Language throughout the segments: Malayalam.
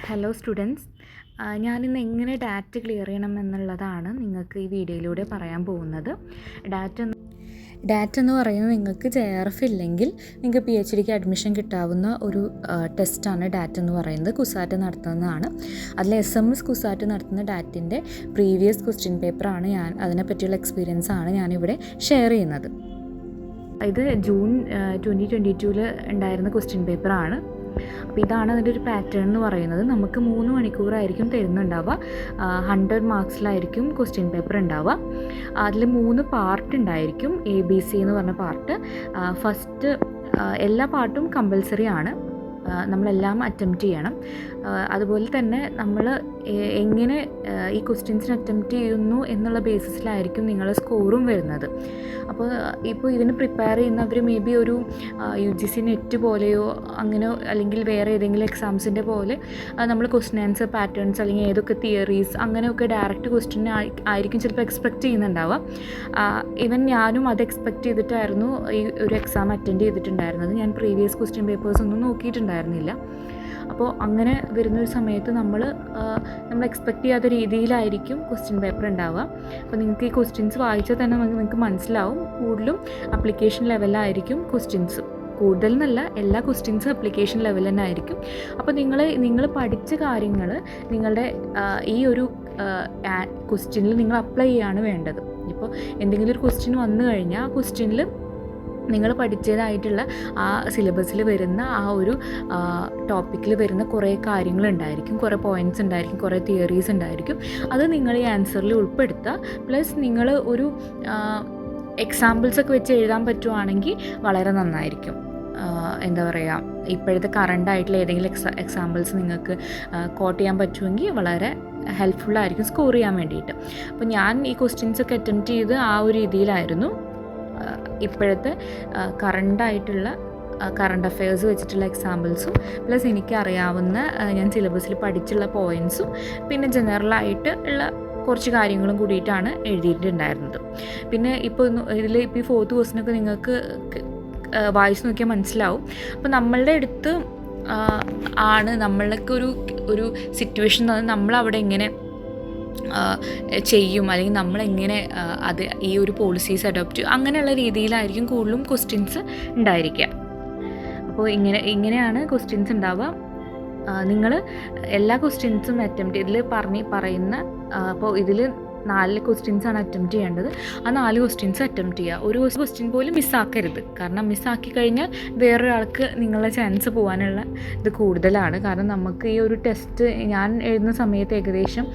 ഹലോ സ്റ്റുഡൻസ്, ഞാനിന്ന് എങ്ങനെ ഡാറ്റ ക്ലിയർ ചെയ്യണം എന്നുള്ളതാണ് നിങ്ങൾക്ക് ഈ വീഡിയോയിലൂടെ പറയാൻ പോകുന്നത്. ഡാറ്റ എന്ന് പറയുന്നത് നിങ്ങൾക്ക് JRF ഇല്ലെങ്കിൽ നിങ്ങൾക്ക് PhDക്ക് അഡ്മിഷൻ കിട്ടാവുന്ന ഒരു ടെസ്റ്റാണ് ഡാറ്റ എന്ന് പറയുന്നത്. കുസാറ്റ് നടത്തുന്നതാണ്. അതിൽ SMS കുസാറ്റ് നടത്തുന്ന ഡാറ്റിൻ്റെ പ്രീവിയസ് ക്വസ്റ്റ്യൻ പേപ്പറാണ് അതിനെപ്പറ്റിയുള്ള എക്സ്പീരിയൻസാണ് ഞാനിവിടെ ഷെയർ ചെയ്യുന്നത്. ഇത് ജൂൺ 2022 ഉണ്ടായിരുന്ന ക്വസ്റ്റ്യൻ പേപ്പറാണ്. അപ്പോൾ ഇതാണ് അതിൻ്റെ ഒരു പാറ്റേൺ എന്ന് പറയുന്നത്. നമുക്ക് 3 മണിക്കൂറായിരിക്കും തരുന്നുണ്ടാവുക. 100 മാർക്സിലായിരിക്കും ക്വസ്റ്റ്യൻ പേപ്പർ ഉണ്ടാവുക. അതിൽ 3 പാർട്ട് ഉണ്ടായിരിക്കും. ABC എന്ന് പറഞ്ഞ പാർട്ട്. ഫസ്റ്റ് എല്ലാ പാർട്ടും കമ്പൽസറി ആണ്, നമ്മളെല്ലാം അറ്റംപ്റ്റ് ചെയ്യണം. അതുപോലെ തന്നെ നമ്മൾ എങ്ങനെ ഈ ക്വസ്റ്റ്യൻസിന് അറ്റംപ്റ്റ് ചെയ്യുന്നു എന്നുള്ള ബേസിസിലായിരിക്കും നിങ്ങളുടെ സ്കോറും വരുന്നത്. അപ്പോൾ ഇപ്പോൾ ഇതിന് പ്രിപ്പയർ ചെയ്യുന്നവർ മേ ബി ഒരു UGC നെറ്റ് പോലെയോ അങ്ങനെ അല്ലെങ്കിൽ വേറെ ഏതെങ്കിലും എക്സാംസിൻ്റെ പോലെ നമ്മൾ ക്വസ്റ്റ്യൻ ആൻസർ പാറ്റേൺസ് അല്ലെങ്കിൽ ഏതൊക്കെ തിയറീസ് അങ്ങനെയൊക്കെ ഡയറക്റ്റ് ക്വസ്റ്റ്യൻ ആയിരിക്കും ചിലപ്പോൾ എക്സ്പെക്റ്റ് ചെയ്യുന്നുണ്ടാവുക. ഈവൻ ഞാനും അത് എക്സ്പെക്റ്റ് ചെയ്തിട്ടായിരുന്നു ഈ ഒരു എക്സാം അറ്റൻഡ് ചെയ്തിട്ടുണ്ടായിരുന്നത്. ഞാൻ പ്രീവിയസ് ക്വസ്റ്റ്യൻ പേപ്പേഴ്സ് ഒന്നും നോക്കിയിട്ടുണ്ടായിരുന്നില്ല. അപ്പോൾ അങ്ങനെ വരുന്നൊരു സമയത്ത് നമ്മൾ എക്സ്പെക്റ്റ് ചെയ്യാത്ത രീതിയിലായിരിക്കും ക്വസ്റ്റ്യൻ പേപ്പർ ഉണ്ടാവുക. അപ്പോൾ നിങ്ങൾക്ക് ഈ ക്വസ്റ്റ്യൻസ് വായിച്ചാൽ തന്നെ നിങ്ങൾക്ക് മനസ്സിലാവും കൂടുതലും അപ്ലിക്കേഷൻ ലെവലായിരിക്കും ക്വസ്റ്റ്യൻസ്. കൂടുതലെന്നല്ല, എല്ലാ ക്വസ്റ്റ്യൻസും അപ്ലിക്കേഷൻ ലെവൽ തന്നെ ആയിരിക്കും. അപ്പോൾ നിങ്ങൾ പഠിച്ച കാര്യങ്ങൾ നിങ്ങളുടെ ഈ ഒരു ക്വസ്റ്റ്യനിൽ നിങ്ങൾ അപ്ലൈ ചെയ്യാണ് വേണ്ടത്. ഇപ്പോൾ എന്തെങ്കിലും ഒരു ക്വസ്റ്റ്യൻ വന്നു കഴിഞ്ഞാൽ ആ ക്വസ്റ്റ്യനിൽ നിങ്ങൾ പഠിച്ചതായിട്ടുള്ള ആ സിലബസിൽ വരുന്ന ആ ഒരു ടോപ്പിക്കിൽ വരുന്ന കുറേ കാര്യങ്ങളുണ്ടായിരിക്കും, കുറേ പോയിൻറ്റ്സ് ഉണ്ടായിരിക്കും, കുറേ തിയറീസ് ഉണ്ടായിരിക്കും. അത് നിങ്ങൾ ഈ ആൻസറിൽ ഉൾപ്പെടുത്തുക. പ്ലസ് നിങ്ങൾ ഒരു എക്സാമ്പിൾസൊക്കെ വെച്ച് എഴുതാൻ പറ്റുവാണെങ്കിൽ വളരെ നന്നായിരിക്കും. എന്താ പറയുക, ഇപ്പോഴത്തെ കറണ്ടായിട്ടുള്ള ഏതെങ്കിലും എക്സാമ്പിൾസ് നിങ്ങൾക്ക് കോട്ട് ചെയ്യാൻ പറ്റുമെങ്കിൽ വളരെ ഹെൽപ്ഫുള്ളായിരിക്കും സ്കോർ ചെയ്യാൻ വേണ്ടിയിട്ട്. അപ്പോൾ ഞാൻ ഈ ക്വസ്റ്റ്യൻസൊക്കെ അറ്റംപ്റ്റ് ചെയ്ത് ആ ഒരു രീതിയിലായിരുന്നു. ഇപ്പോഴത്തെ കറണ്ടായിട്ടുള്ള കറണ്ട് അഫെയർസ് വെച്ചിട്ടുള്ള എക്സാമ്പിൾസും പ്ലസ് എനിക്കറിയാവുന്ന ഞാൻ സിലബസിൽ പഠിച്ചുള്ള പോയിൻറ്റ്സും പിന്നെ ജനറലായിട്ട് ഉള്ള കുറച്ച് കാര്യങ്ങളും കൂടിയിട്ടാണ് എഴുതിയിട്ടുണ്ടായിരുന്നത്. പിന്നെ ഇപ്പോൾ ഇതിൽ ഇപ്പോൾ ഈ 4th ക്വസ്റ്റ്യനൊക്കെ നിങ്ങൾക്ക് വായിച്ച് നോക്കിയാൽ മനസ്സിലാവും. അപ്പോൾ നമ്മളുടെ അടുത്ത് ആണ് നമ്മൾക്ക് ഒരു സിറ്റുവേഷൻ നമ്മളവിടെ എങ്ങനെ ചെയ്യും അല്ലെങ്കിൽ നമ്മളെങ്ങനെ അത് ഈ ഒരു പോളിസീസ് അഡോപ്റ്റ് ചെയ്യും അങ്ങനെയുള്ള രീതിയിലായിരിക്കും കൂടുതലും ക്വസ്റ്റ്യൻസ് ഉണ്ടായിരിക്കുക. അപ്പോൾ ഇങ്ങനെയാണ് ക്വസ്റ്റ്യൻസ് ഉണ്ടാവുക. നിങ്ങൾ എല്ലാ ക്വസ്റ്റ്യൻസും അറ്റംപ്റ്റ് ഇതിൽ പറയുന്ന അപ്പോൾ ഇതിൽ 4 ക്വസ്റ്റ്യൻസാണ് അറ്റംപ്റ്റ് ചെയ്യേണ്ടത്. ആ 4 ക്വസ്റ്റ്യൻസ് അറ്റംപ്റ്റ് ചെയ്യുക. ഒരു ക്വസ്റ്റ്യൻ പോലും മിസ്സാക്കരുത്. കാരണം മിസ്സാക്കി കഴിഞ്ഞാൽ വേറൊരാൾക്ക് നിങ്ങളുടെ ചാൻസ് പോകാനുള്ള ഇത് കൂടുതലാണ്. കാരണം നമുക്ക് ഈ ഒരു ടെസ്റ്റ് ഞാൻ എഴുതുന്ന സമയത്ത് ഏകദേശം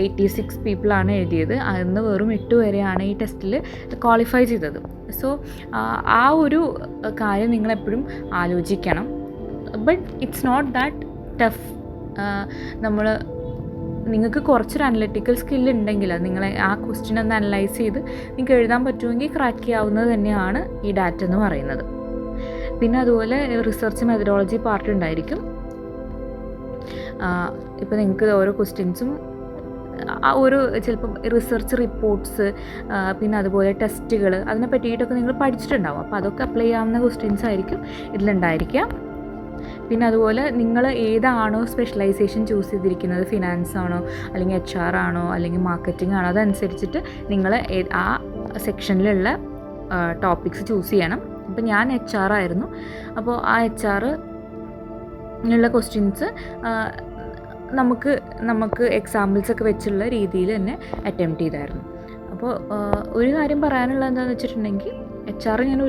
86 പീപ്പിളാണ് എഴുതിയത്. അതിന്ന് വെറും 8 വരെയാണ് ഈ ടെസ്റ്റിൽ ക്വാളിഫൈ ചെയ്തത്. സോ ആ ഒരു കാര്യം നിങ്ങളെപ്പോഴും ആലോചിക്കണം. But it's not that tough. നിങ്ങൾക്ക് കുറച്ചൊരു അനലിറ്റിക്കൽ സ്കില്ല് ഉണ്ടെങ്കിൽ നിങ്ങളെ ആ ക്വസ്റ്റ്യൻ ഒന്ന് അനലൈസ് ചെയ്ത് നിങ്ങൾക്ക് എഴുതാൻ പറ്റുമെങ്കിൽ ക്രാക്ക് ചെയ്യാവുന്നത് തന്നെയാണ് ഈ ഡാറ്റ എന്ന് പറയുന്നത്. പിന്നെ അതുപോലെ റിസർച്ച് മെത്തഡോളജി പാർട്ട് ഉണ്ടായിരിക്കും. ഇപ്പോൾ നിങ്ങൾക്ക് ഓരോ ക്വസ്റ്റ്യൻസും ഒരു ചിലപ്പം റിസർച്ച് റിപ്പോർട്ട്സ് പിന്നെ അതുപോലെ ടെസ്റ്റുകൾ അതിനെ പറ്റിയിട്ടൊക്കെ നിങ്ങൾ പഠിച്ചിട്ടുണ്ടാവും. അപ്പോൾ അതൊക്കെ അപ്ലൈ ചെയ്യാവുന്ന ക്വസ്റ്റ്യൻസ് ആയിരിക്കും ഇതിലുണ്ടായിരിക്കുക. പിന്നെ അതുപോലെ നിങ്ങൾ ഏതാണോ സ്പെഷ്യലൈസേഷൻ ചൂസ് ചെയ്തിരിക്കുന്നത്, ഫിനാൻസ് ആണോ അല്ലെങ്കിൽ HR ആണോ അല്ലെങ്കിൽ മാർക്കറ്റിംഗ് ആണോ, അതനുസരിച്ചിട്ട് നിങ്ങൾ ആ സെക്ഷനിലുള്ള ടോപ്പിക്സ് ചൂസ് ചെയ്യണം. അപ്പോൾ ഞാൻ HR ആയിരുന്നു. അപ്പോൾ ആ HR നുള്ള ക്വസ്റ്റ്യൻസ് നമുക്ക് എക്സാമ്പിൾസൊക്കെ വെച്ചുള്ള രീതിയിൽ തന്നെ അറ്റംപ്റ്റ് ചെയ്തായിരുന്നു. അപ്പോൾ ഒരു കാര്യം പറയാനുള്ളത് എന്താണെന്ന് വെച്ചിട്ടുണ്ടെങ്കിൽ HR ഞാൻ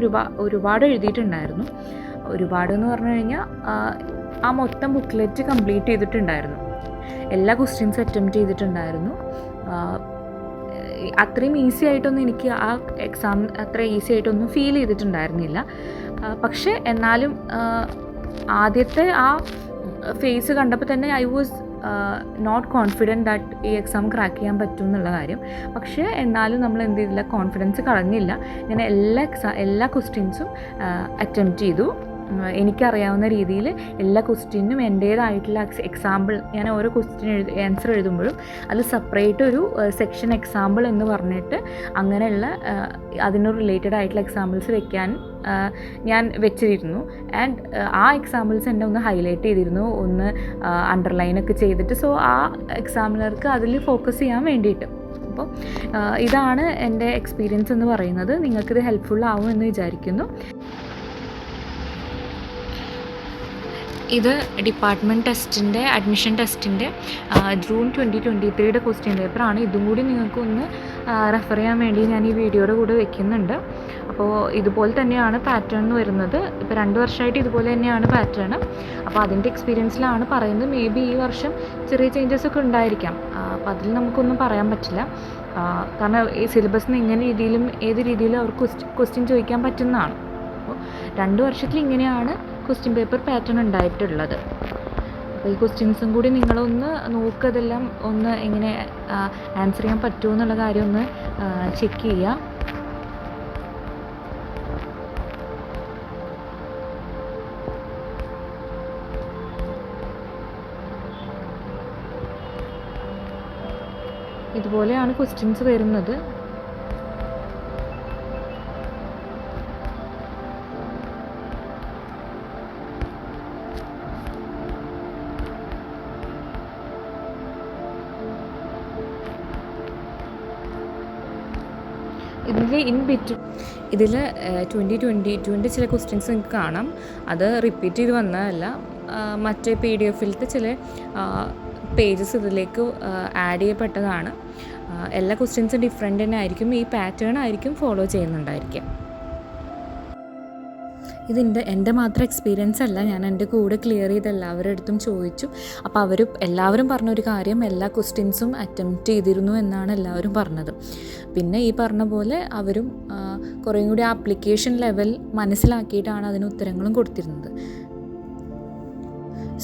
ഒരുപാട് എഴുതിയിട്ടുണ്ടായിരുന്നു. ഒരുപാടെന്ന് പറഞ്ഞു കഴിഞ്ഞാൽ ആ മൊത്തം ബുക്ക്ലെറ്റ് കംപ്ലീറ്റ് ചെയ്തിട്ടുണ്ടായിരുന്നു. എല്ലാ ക്വസ്റ്റ്യൻസും അറ്റംപ്റ്റ് ചെയ്തിട്ടുണ്ടായിരുന്നു. അത്രയും ഈസി ആയിട്ടൊന്നും എനിക്ക് ആ എക്സാം അത്ര ഈസി ആയിട്ടൊന്നും ഫീൽ ചെയ്തിട്ടുണ്ടായിരുന്നില്ല. പക്ഷേ എന്നാലും ആദ്യത്തെ ആ ഫേസ് കണ്ടപ്പോൾ തന്നെ I was not confident that ഈ എക്സാം ക്രാക്ക് ചെയ്യാൻ പറ്റും എന്നുള്ള കാര്യം. പക്ഷേ എന്നാലും നമ്മൾ എന്ത് ചെയ്തില്ല, കോൺഫിഡൻസ് കളഞ്ഞില്ല. ഞാൻ എല്ലാ ക്വസ്റ്റ്യൻസും അറ്റംപ്റ്റ് ചെയ്തു. എനിക്കറിയാവുന്ന രീതിയിൽ എല്ലാ ക്വസ്റ്റ്യനും എൻ്റേതായിട്ടുള്ള എക്സാമ്പിൾ, ഞാൻ ഓരോ ക്വസ്റ്റ്യൻ ആൻസർ എഴുതുമ്പോഴും അത് സെപ്പറേറ്റ് ഒരു സെക്ഷൻ എക്സാമ്പിൾ എന്ന് പറഞ്ഞിട്ട് അങ്ങനെയുള്ള അതിനോട് റിലേറ്റഡ് ആയിട്ടുള്ള എക്സാമ്പിൾസ് വെക്കാൻ ഞാൻ വെച്ചിരുന്നു. ആൻഡ് ആ എക്സാമ്പിൾസ് എന്നെ ഒന്ന് ഹൈലൈറ്റ് ചെയ്തിരുന്നു, ഒന്ന് അണ്ടർലൈനൊക്കെ ചെയ്തിട്ട്. സോ ആ എക്സാമിനർക്ക് അതിൽ ഫോക്കസ് ചെയ്യാൻ വേണ്ടിയിട്ട്. അപ്പോൾ ഇതാണ് എൻ്റെ എക്സ്പീരിയൻസ് എന്ന് പറയുന്നത്. നിങ്ങൾക്കിത് ഹെൽപ്ഫുൾ ആവും എന്ന് വിചാരിക്കുന്നു. ഇത് ഡിപ്പാർട്ട്മെൻറ്റ് ടെസ്റ്റിൻ്റെ അഡ്മിഷൻ ടെസ്റ്റിൻ്റെ ജൂൺ 2023 ക്വസ്റ്റ്യൻ പേപ്പറാണ്. ഇതും കൂടി നിങ്ങൾക്കൊന്ന് റെഫർ ചെയ്യാൻ വേണ്ടി ഞാൻ ഈ വീഡിയോയുടെ കൂടെ വെക്കുന്നുണ്ട്. അപ്പോൾ ഇതുപോലെ തന്നെയാണ് പാറ്റേൺ വരുന്നത്. ഇപ്പോൾ 2 വർഷമായിട്ട് ഇതുപോലെ തന്നെയാണ് പാറ്റേൺ. അപ്പോൾ അതിൻ്റെ എക്സ്പീരിയൻസിലാണ് പറയുന്നത്. മേ ബി ഈ വർഷം ചെറിയ ചേഞ്ചസ് ഒക്കെ ഉണ്ടായിരിക്കാം. അപ്പോൾ അതിൽ നമുക്കൊന്നും പറയാൻ പറ്റില്ല. കാരണം ഈ സിലബസിന് ഇങ്ങനെ രീതിയിലും ഏത് രീതിയിലും അവർക്ക് ക്വസ്റ്റ്യൻ ചോദിക്കാൻ പറ്റുന്നതാണ്. അപ്പോൾ 2 വർഷത്തിൽ ഇങ്ങനെയാണ് ക്വസ്റ്റ്യൻ പേപ്പർ പാറ്റേൺ ഉണ്ടായിട്ടുള്ളത്. അപ്പോൾ ഈ ക്വസ്റ്റ്യൻസും കൂടി നിങ്ങളൊന്ന് നോക്കുക, അതെല്ലാം ഒന്ന് എങ്ങനെ ആൻസർ ചെയ്യാൻ പറ്റുമോ എന്നുള്ള കാര്യം ഒന്ന് ചെക്ക് ചെയ്യുക. ഇതുപോലെയാണ് ക്വസ്റ്റ്യൻസ് വരുന്നത്. ഇതിൽ 2022 ചില ക്വസ്റ്റ്യൻസ് നിങ്ങൾക്ക് കാണാം. അത് റിപ്പീറ്റ് ചെയ്ത് വന്നതല്ല, മറ്റേ PDF-ലത്തെ ചില പേജസ് ഇതിലേക്ക് ആഡ് ചെയ്യപ്പെട്ടതാണ്. എല്ലാ ക്വസ്റ്റ്യൻസും ഡിഫറെൻ്റ് തന്നെ ആയിരിക്കും. ഈ പാറ്റേൺ ആയിരിക്കും ഫോളോ ചെയ്യുന്നുണ്ടായിരിക്കും. എൻ്റെ മാത്രം എക്സ്പീരിയൻസ് അല്ല, ഞാൻ എൻ്റെ കൂടെ ക്ലിയർ ചെയ്ത് എല്ലാവരുടെ അടുത്തും ചോദിച്ചു. അപ്പോൾ എല്ലാവരും പറഞ്ഞൊരു കാര്യം, എല്ലാ ക്വസ്റ്റ്യൻസും അറ്റംപ്റ്റ് ചെയ്തിരുന്നു എന്നാണ് എല്ലാവരും പറഞ്ഞത്. പിന്നെ ഈ പറഞ്ഞ പോലെ അവരും കുറേയും കൂടി ആപ്ലിക്കേഷൻ ലെവൽ മനസ്സിലാക്കിയിട്ടാണ് അതിന് ഉത്തരങ്ങളും കൊടുത്തിരുന്നത്.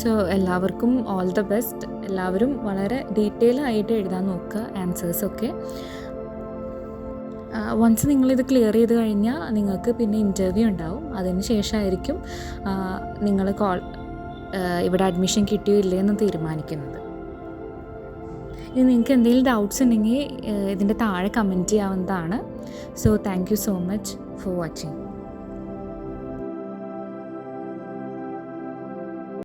സോ എല്ലാവർക്കും ഓൾ ദ ബെസ്റ്റ്. എല്ലാവരും വളരെ ഡീറ്റെയിൽ ആയിട്ട് എഴുതാൻ നോക്കുക ആൻസേഴ്സൊക്കെ. വൺസ് നിങ്ങളിത് ക്ലിയർ ചെയ്ത് കഴിഞ്ഞാൽ നിങ്ങൾക്ക് പിന്നെ ഇൻ്റർവ്യൂ ഉണ്ടാവും. അതിന് ശേഷമായിരിക്കും നിങ്ങൾ ഇവിടെ അഡ്മിഷൻ കിട്ടിയോ ഇല്ലയെന്ന് തീരുമാനിക്കുന്നത്. ഇനി നിങ്ങൾക്ക് എന്തെങ്കിലും ഡൗട്ട്സ് ഉണ്ടെങ്കിൽ ഇതിൻ്റെ താഴെ കമൻറ്റ് ചെയ്യാവുന്നതാണ്. So thank you so much for watching.